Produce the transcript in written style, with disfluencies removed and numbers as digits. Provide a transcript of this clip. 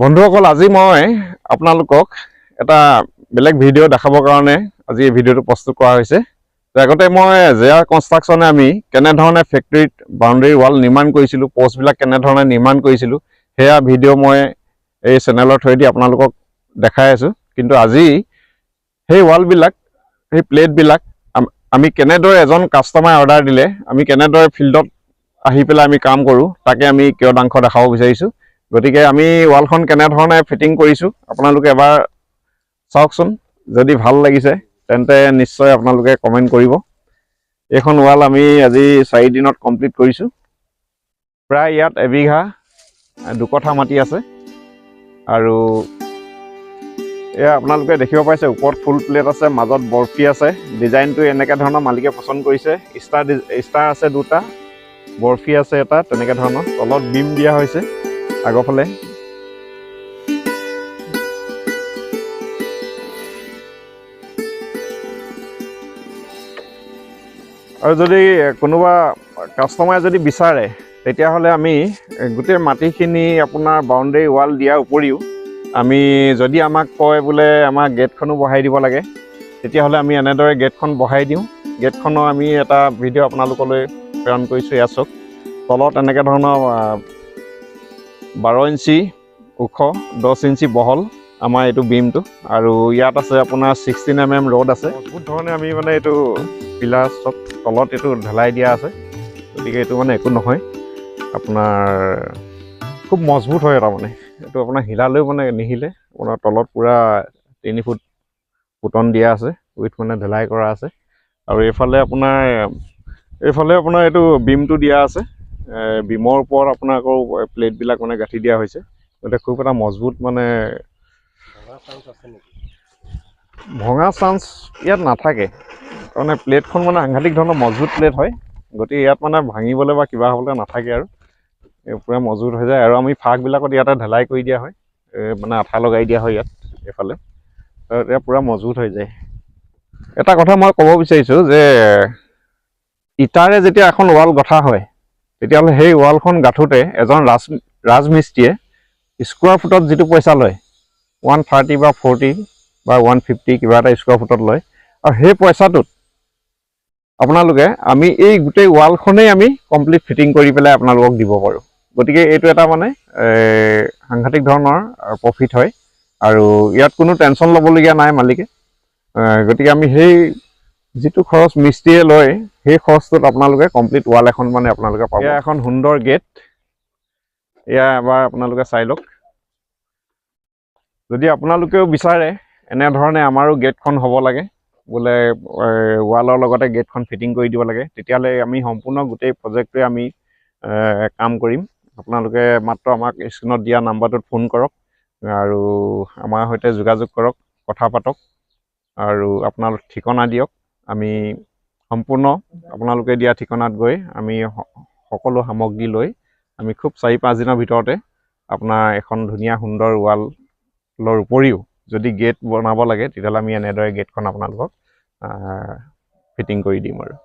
বন্ধুসকল, আজি মই আপোনালোকক এটা বেলেগ ভিডিঅ' দেখাবৰ কাৰণে আজি এই ভিডিঅ'টো প্ৰস্তুত কৰা হৈছে। আগতে মই জেআৰ কনষ্ট্ৰাকশ্যনে আমি কেনেধৰণে ফেক্টৰীত বাউণ্ডেৰী ৱাল নিৰ্মাণ কৰিছিলোঁ, পোষ্টবিলাক কেনেধৰণে নিৰ্মাণ কৰিছিলোঁ, সেয়া ভিডিঅ' মই এই চেনেলৰ থ্ৰুৱেদি আপোনালোকক দেখাই আছোঁ। কিন্তু আজি সেই ৱালবিলাক, সেই প্লেটবিলাক আমি কেনেদৰে এজন কাষ্টমাৰে অৰ্ডাৰ দিলে আমি কেনেদৰে ফিল্ডত আহি পেলাই আমি কাম কৰোঁ, তাকে আমি কিয়দাংশ দেখাব বিচাৰিছোঁ। গতিকে আমি ৱালখন কেনেধৰণে ফিটিং কৰিছোঁ আপোনালোকে এবাৰ চাওকচোন। যদি ভাল লাগিছে তেন্তে নিশ্চয় আপোনালোকে কমেণ্ট কৰিব। এইখন ৱাল আমি আজি 4 দিনত কমপ্লিট কৰিছোঁ। প্ৰায় ইয়াত এবিঘা 2 কঠা মাটি আছে আৰু এয়া আপোনালোকে দেখিব পাইছে, ওপৰত ফুল প্লেট আছে, মাজত বৰফি আছে। ডিজাইনটো এনেকৈ ধৰণৰ মালিকে পচন্দ কৰিছে। ষ্টাৰ আছে 2টা, বৰফি আছে এটা, তেনেকৈ ধৰণৰ। তলত বিম দিয়া হৈছে আগৰফালে। আৰু যদি কোনোবা কাষ্টমাৰে যদি বিচাৰে তেতিয়াহ'লে আমি গোটেই মাটিখিনি আপোনাৰ বাউণ্ডেৰী ৱাল দিয়াৰ উপৰিও আমি যদি আমাক কয় বোলে আমাৰ গেটখনো বহাই দিব লাগে, তেতিয়াহ'লে আমি এনেদৰে গেটখন বহাই দিওঁ। গেটখনৰ আমি এটা ভিডিঅ' আপোনালোকলৈ প্ৰেৰণ কৰিছোঁ। এয়া চাওক, তলত এনেকৈ ধৰণৰ 12 ইঞ্চি ওখ, 10 ইঞ্চি বহল আমাৰ এইটো বিমটো। আৰু ইয়াত আছে আপোনাৰ 16 mm ৰড আছে। বহুত ধৰণে আমি মানে এইটো পিলাৰ চব তলত এইটো ঢালাই দিয়া আছে। গতিকে এইটো মানে একো নহয়, আপোনাৰ খুব মজবুত হয়। তাৰমানে এইটো আপোনাৰ হিলালেও মানে নিহিলে। আপোনাৰ তলত পূৰা 3 ফুট পুটন দিয়া আছে, উইথ মানে ঢালাই কৰা আছে। আৰু এইফালে আপোনাৰ এইটো বিমটো দিয়া আছে। বিমৰ ওপৰত আপোনাৰ আকৌ প্লেটবিলাক মানে গাঁঠি দিয়া হৈছে। গতিকে খুব এটা মজবুত, মানে ভঙা চান্স ইয়াত নাথাকে। তাৰমানে প্লেটখন মানে সাংঘাতিক ধৰণৰ মজবুত প্লেট হয়। গতিকে ইয়াত মানে ভাঙিবলৈ বা কিবা হ'বলৈ নাথাকে আৰু পূৰা মজবুত হৈ যায়। আৰু আমি ফাকবিলাকত ইয়াতে ঢালাই কৰি দিয়া হয়, মানে আঠা লগাই দিয়া হয় ইয়াত এইফালে, এতিয়া পূৰা মজবুত হৈ যায়। এটা কথা মই ক'ব বিচাৰিছোঁ যে ইটাৰে যেতিয়া এখন ৱাল গঠা হয়, তেতিয়াহ'লে সেই ৱালখন গাঁঠোতে এজন ৰাজমিস্ত্ৰীয়ে স্কুৱাৰ ফুটত যিটো পইচা লয়, 130 বা 40 বা 150 কিবা এটা স্কুৱাৰ ফুটত লয়। আৰু সেই পইচাটোত আপোনালোকে আমি এই গোটেই ৱালখনেই আমি কমপ্লিট ফিটিং কৰি পেলাই আপোনালোকক দিব পাৰোঁ। গতিকে এইটো এটা মানে সাংঘাতিক ধৰণৰ প্ৰফিট হয়। আৰু ইয়াত কোনো টেনশ্যন ল'বলগীয়া নাই মালিকে। গতিকে আমি সেই যিটো খৰচ মিস্ত্ৰীয়ে লয়, সেই খৰচটোত আপোনালোকে কমপ্লিট ৱাল এখন মানে আপোনালোকে পাব। এয়া এখন সুন্দৰ গেট, এয়া এবাৰ আপোনালোকে চাই লওক। যদি আপোনালোকেও বিচাৰে এনেধৰণে আমাৰো গেটখন হ'ব লাগে, বোলে ৱালৰ লগতে গেটখন ফিটিং কৰি দিব লাগে, তেতিয়াহ'লে আমি সম্পূৰ্ণ গোটেই প্ৰজেক্টটোৱে আমি কাম কৰিম। আপোনালোকে মাত্ৰ আমাক স্ক্ৰীণত দিয়া নাম্বাৰটোত ফোন কৰক আৰু আমাৰ সৈতে যোগাযোগ কৰক, কথা পাতক আৰু আপোনাৰ ঠিকনা দিয়ক। আমি সম্পূৰ্ণ আপোনালোকে দিয়া ঠিকনাত গৈ আমি সকলো সামগ্ৰী লৈ আমি খুব 4-5 দিনৰ ভিতৰতে আপোনাৰ এখন ধুনীয়া সুন্দৰ ৱালৰ উপৰিও যদি গেট বনাব লাগে, তেতিয়াহ'লে আমি এনেদৰে গেটখন আপোনালোকক ফিটিং কৰি দিম আৰু